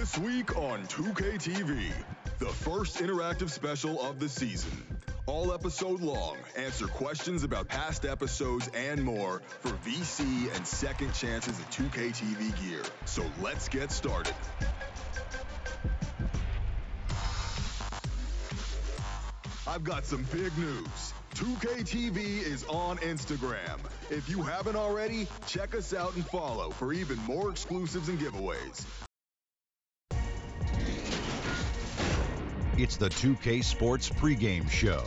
This week on 2K TV, the first interactive special of the season. All episode long, answer questions about past episodes and more for VC and second chances at 2K TV gear. So let's get started. I've got some big news. 2K TV is on Instagram. If you haven't already, check us out and follow for even more exclusives and giveaways. It's the 2K Sports pregame show.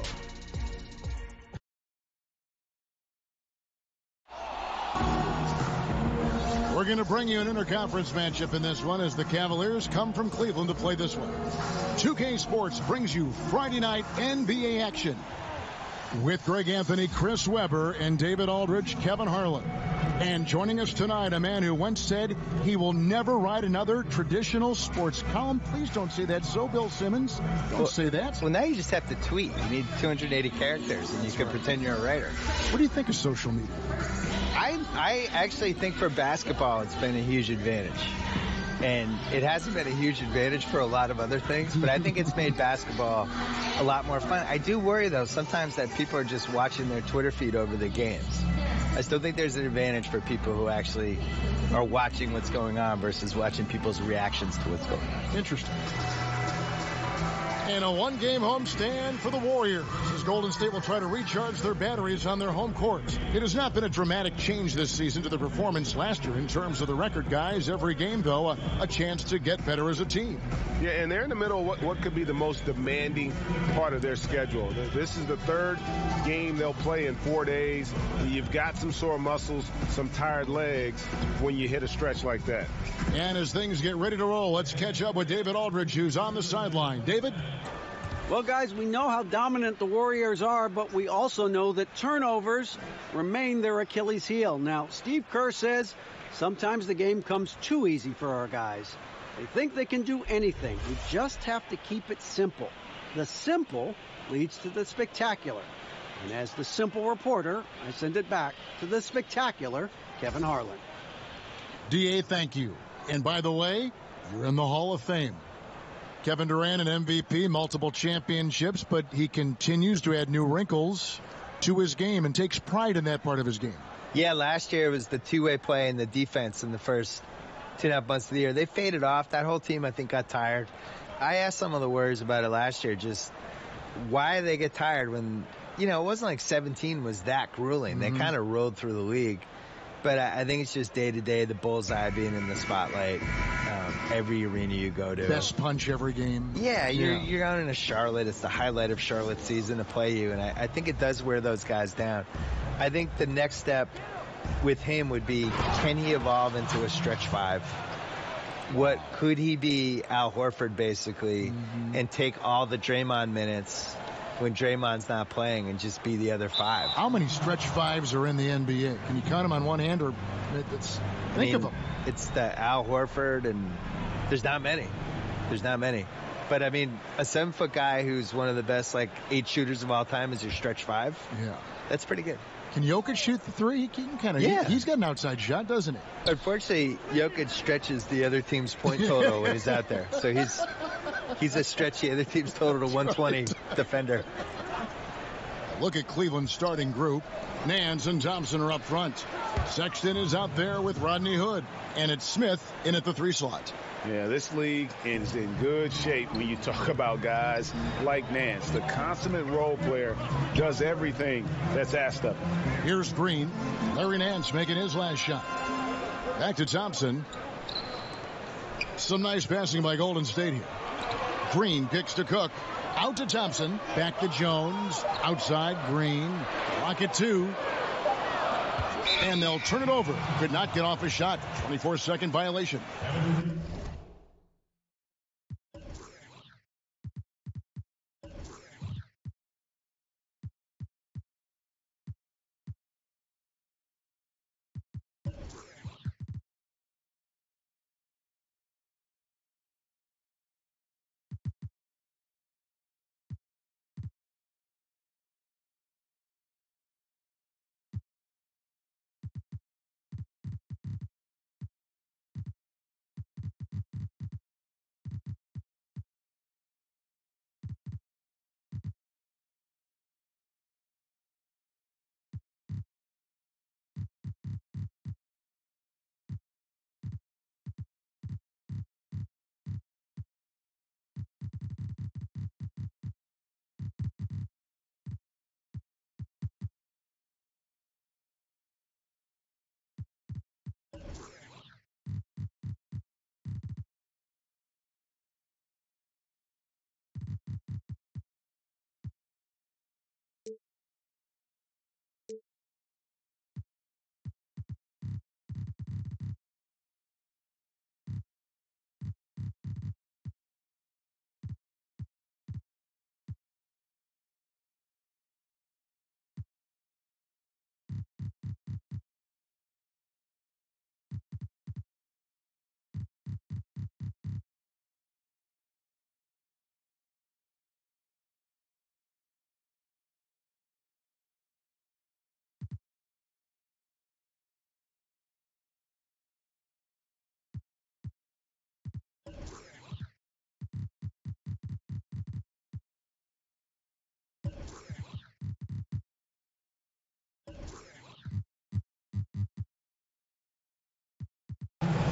We're going to bring you an interconference matchup in this one as the Cavaliers come from Cleveland to play this one. 2K Sports brings you Friday night NBA action with Greg Anthony, Chris Webber, and David Aldridge, Kevin Harlan. And joining us tonight, a man who once said he will never write another traditional sports column. Please don't say that. So, Bill Simmons, don't say that. Well, now you just have to tweet. You need 280 characters, and you can pretend you're a writer. What do you think of social media? I actually think for basketball, it's been a huge advantage. And it hasn't been a huge advantage for a lot of other things, but I think it's made basketball a lot more fun. I do worry, though, sometimes that people are just watching their Twitter feed over the games. I still think there's an advantage for people who actually are watching what's going on versus watching people's reactions to what's going on. Interesting. And a one-game homestand for the Warriors as Golden State will try to recharge their batteries on their home court. It has not been a dramatic change this season to the performance last year in terms of the record, guys. Every game, though, a chance to get better as a team. Yeah, and they're in the middle of what could be the most demanding part of their schedule. This is the third game they'll play in 4 days. You've got some sore muscles, some tired legs when you hit a stretch like that. And as things get ready to roll, let's catch up with David Aldridge, who's on the sideline. David? Well, guys, we know how dominant the Warriors are, but we also know that turnovers remain their Achilles heel. Now, Steve Kerr says sometimes the game comes too easy for our guys. They think they can do anything. We just have to keep it simple. The simple leads to the spectacular. And as the simple reporter, I send it back to the spectacular Kevin Harlan. DA, thank you. And by the way, you're in the Hall of Fame. Kevin Durant, an MVP, multiple championships, but he continues to add new wrinkles to his game and takes pride in that part of his game. Yeah, last year it was the two-way play and the defense in the first 2.5 months of the year. They faded off. That whole team, I think, got tired. I asked some of the Warriors about it last year, just why they get tired when, it wasn't like 17 was that grueling. They kind of rolled through the league. But I think it's just day-to-day, the bullseye being in the spotlight, every arena you go to. Best punch every game. Yeah, you're going into Charlotte. It's the highlight of Charlotte's season to play you, and I think it does wear those guys down. I think the next step with him would be, can he evolve into a stretch five? What could he be Al Horford, basically, and take all the Draymond minutes when Draymond's not playing and just be the other five? How many stretch fives are in the NBA? Can you count them on one hand, or think of them? It's the Al Horford, and there's not many. But, a 7-foot guy who's one of the best, 8 shooters of all time is your stretch five. Yeah. That's pretty good. Can Jokic shoot the three? He can kind of. Yeah. He's got an outside shot, doesn't he? Unfortunately, Jokic stretches the other team's point total when he's out there. So he's a stretch the other team's total to 120 defender. Look at Cleveland's starting group. Nance and Thompson are up front. Sexton is out there with Rodney Hood. And it's Smith in at the 3 slot. Yeah, this league is in good shape when you talk about guys like Nance. The consummate role player does everything that's asked of him. Here's Green. Larry Nance making his last shot. Back to Thompson. Some nice passing by Golden State here. Green kicks to Cook. Out to Thompson. Back to Jones. Outside Green. Rocket 2. And they'll turn it over. Could not get off a shot. 24-second violation.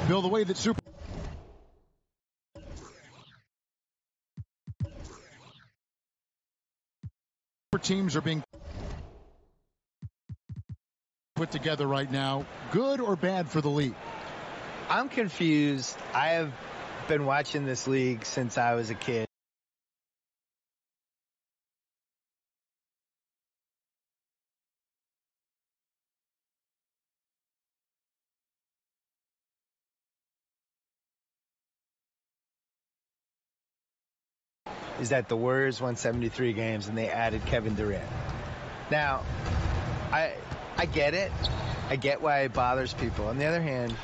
Bill, the way that super teams are being put together right now, good or bad for the league? I'm confused. I have been watching this league since I was a kid. Is that the Warriors won 73 games and they added Kevin Durant. Now, I get it. I get why it bothers people. On the other hand,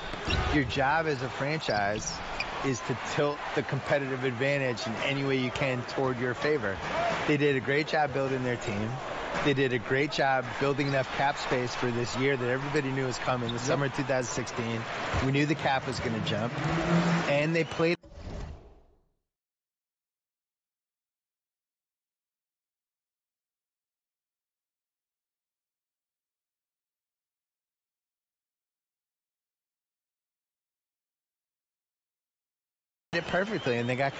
your job as a franchise is to tilt the competitive advantage in any way you can toward your favor. They did a great job building their team. They did a great job building enough cap space for this year that everybody knew was coming, the summer of 2016. We knew the cap was going to jump. And they played it perfectly, and they got